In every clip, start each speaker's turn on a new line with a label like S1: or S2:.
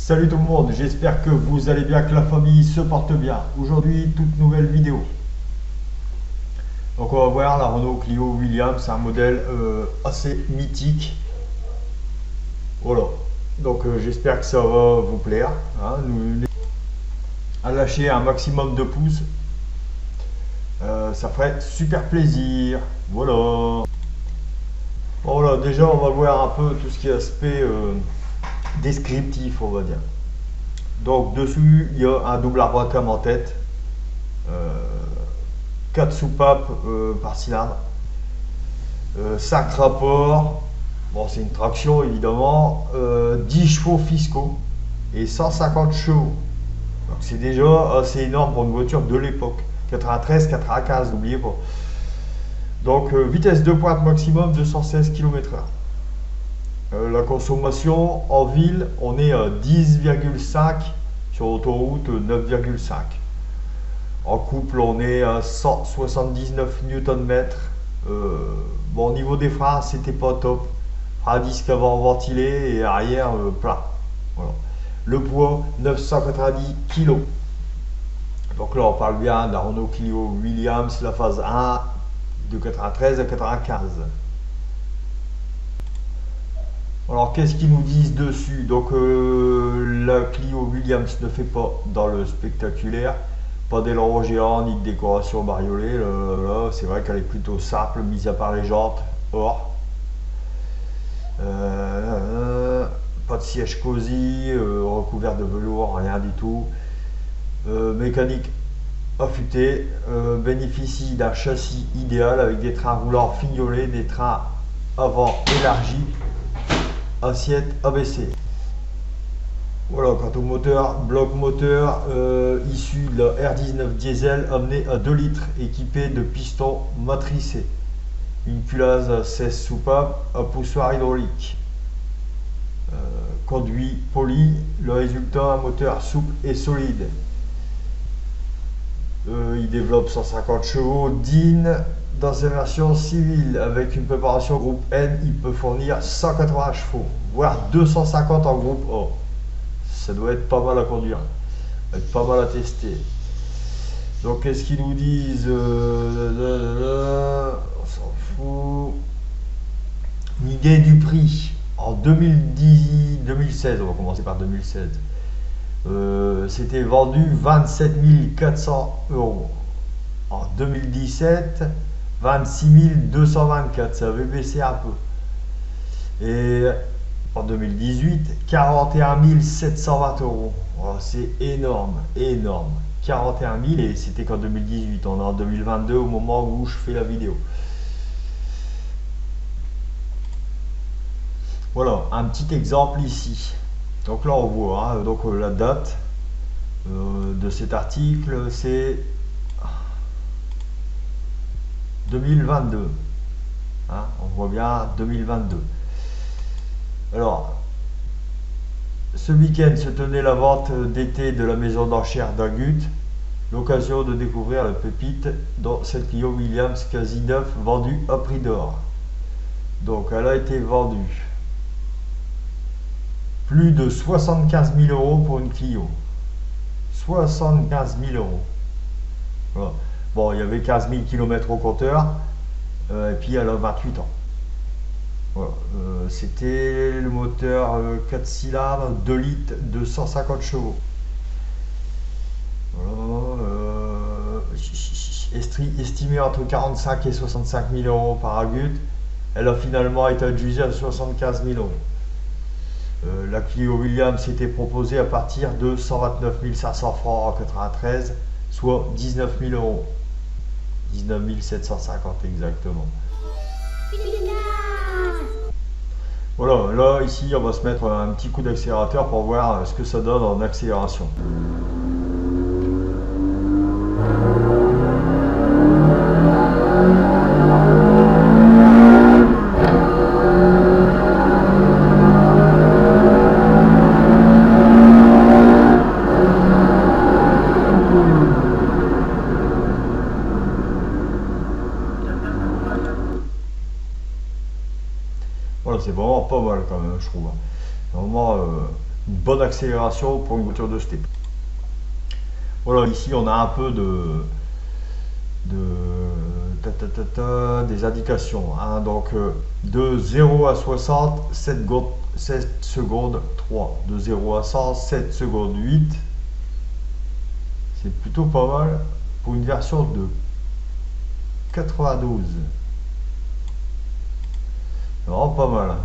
S1: Salut tout le monde, j'espère que vous allez bien, que la famille se porte bien. Aujourd'hui, toute nouvelle vidéo. Donc on va voir la Renault Clio Williams, c'est un modèle assez mythique. Voilà, donc j'espère que ça va vous plaire. Hein. À lâcher un maximum de pouces, ça ferait super plaisir. Voilà. Bon, voilà, déjà on va voir un peu tout ce qui est aspect descriptif, on va dire. Donc dessus, il y a un double arbre à cam en tête. 4 soupapes par cylindre, 5 rapports, bon c'est une traction évidemment, 10 chevaux fiscaux et 150 chevaux. Donc c'est déjà assez énorme pour une voiture de l'époque. 93-95, n'oubliez pas. Donc vitesse de pointe maximum 216 km/h. La consommation en ville, on est à 10,5, sur autoroute 9,5. En couple, on est à 179 Nm. Bon, au niveau des freins, c'était pas top. Frein à disque avant ventilé et arrière plat. Voilà. Le poids, 990 kg. Donc là, on parle bien de la Renault Clio Williams, la phase 1, de 93 à 95. Alors, qu'est-ce qu'ils nous disent dessus? Donc, la Clio Williams ne fait pas dans le spectaculaire. Pas d'aileron géant ni de décoration bariolée. Là, c'est vrai qu'elle est plutôt simple, mis à part les jantes or. Pas de siège cosy, recouvert de velours, rien du tout. Mécanique affûtée, bénéficie d'un châssis idéal avec des trains roulants fignolés, des trains avant élargis, assiette abaissée. Voilà, quant au moteur, bloc moteur issu de la R19 diesel amené à 2 litres, équipé de pistons matricés. Une culasse à 16 soupapes, à poussoir hydraulique. Conduit poli, le résultat, un moteur souple et solide. Il développe 150 chevaux DIN dans sa version civile. Avec une préparation groupe N, il peut fournir 180 chevaux, voire 250 en groupe A. Ça doit être pas mal à conduire, être pas mal à tester. Donc qu'est-ce qu'ils nous disent? On s'en fout. Une idée du prix. En 2016, on va commencer par 2016. C'était vendu 27 400 €. En 2017, 26 224. Ça avait baissé un peu. Et en 2018, 41 720 €. Oh, c'est énorme, énorme. 41 000 et c'était qu'en 2018. On est en 2022 au moment où je fais la vidéo. Voilà, un petit exemple ici. Donc là, on voit hein, donc, la date de cet article, c'est 2022. Hein, on voit bien 2022. Alors, ce week-end se tenait la vente d'été de la maison d'enchères d'Agut, l'occasion de découvrir la pépite dans cette Clio Williams quasi neuf vendue à prix d'or. Donc elle a été vendue plus de 75 000 € pour une Clio. 75 000 €. Voilà. Bon, il y avait 15 000 km au compteur, et puis elle a 28 ans. Voilà. C'était le moteur 4 cylindres, 2 litres, 250 chevaux. Voilà, estimé entre 45 et 65 000 € par Agut. Elle a finalement été adjugée à 75 000 €. La Clio Williams était proposée à partir de 129 500 francs en 93, soit 19 000 €. 19 750 exactement. Voilà, là ici on va se mettre un petit coup d'accélérateur pour voir ce que ça donne en accélération. Voilà, c'est vraiment pas mal quand même, je trouve. Vraiment une bonne accélération pour une voiture de steppe. Voilà, ici on a un peu des indications, hein. Donc de 0 à 60, 7 secondes 3, de 0 à 100, 7 secondes 8. C'est plutôt pas mal pour une version de 92. Vraiment pas mal.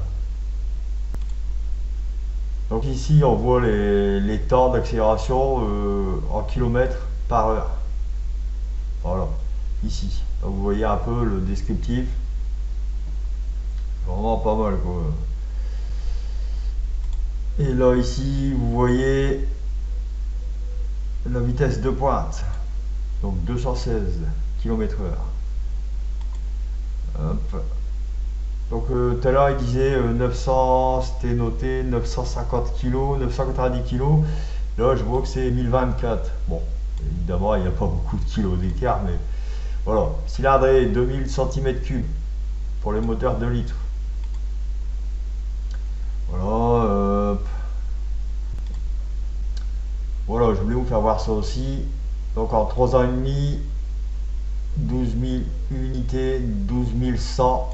S1: Donc ici on voit les temps d'accélération en kilomètres par heure. Voilà, ici. Donc vous voyez un peu le descriptif. Vraiment pas mal quoi. Et là ici vous voyez la vitesse de pointe. Donc 216 km/h. Hop. Donc tout à l'heure il disait 900, c'était noté 950 kg, 990 kg. Là je vois que c'est 1024. Bon, évidemment il n'y a pas beaucoup de kilos d'écart, mais voilà. Cylindrée 2000 cm3 pour les moteurs 2 litres. Voilà. Voilà, je voulais vous faire voir ça aussi. Donc en 3 ans et demi, 12 000 unités, 12 100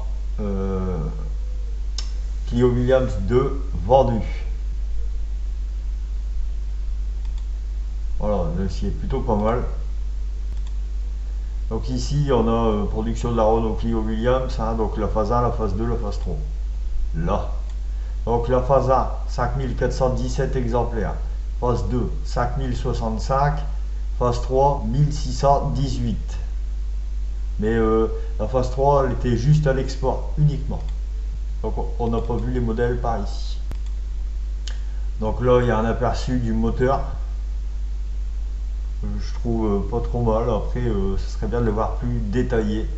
S1: Clio Williams 2 vendus. Voilà, c'est plutôt pas mal. Donc ici on a production de la Renault Clio Williams, hein, donc la phase 1, la phase 2, la phase 3. Là. Donc la phase 1, 5417 exemplaires. Phase 2, 5065. Phase 3, 1618. Mais la phase 3, elle était juste à l'export uniquement. Donc on n'a pas vu les modèles par ici. Donc là, il y a un aperçu du moteur. Je trouve pas trop mal. Après, ce serait bien de le voir plus détaillé.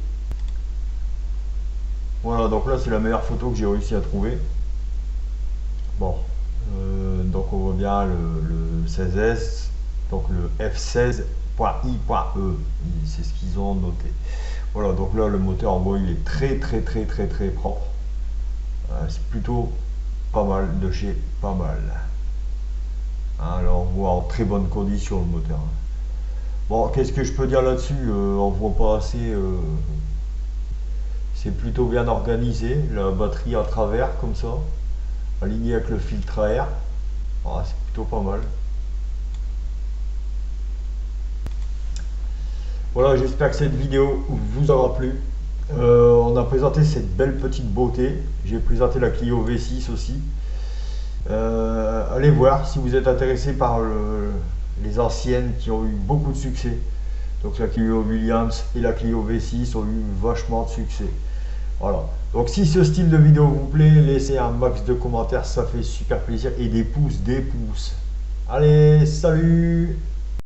S1: Voilà, donc là, c'est la meilleure photo que j'ai réussi à trouver. Bon, donc on voit bien le 16S, donc le F16.I.E, c'est ce qu'ils ont noté. Voilà, donc là le moteur en bas il est très propre. C'est plutôt pas mal de chez pas mal. Hein, alors on voit en très bonne condition le moteur. Bon, qu'est-ce que je peux dire là-dessus? On voit pas assez. C'est plutôt bien organisé, la batterie à travers comme ça, aligné avec le filtre à air. Ah, c'est plutôt pas mal. Voilà, j'espère que cette vidéo vous aura plu. On a présenté cette belle petite beauté. J'ai présenté la Clio V6 aussi. Allez voir si vous êtes intéressé par les anciennes qui ont eu beaucoup de succès. Donc la Clio Williams et la Clio V6 ont eu vachement de succès. Voilà. Donc si ce style de vidéo vous plaît, laissez un max de commentaires, ça fait super plaisir. Et des pouces, des pouces. Allez, salut!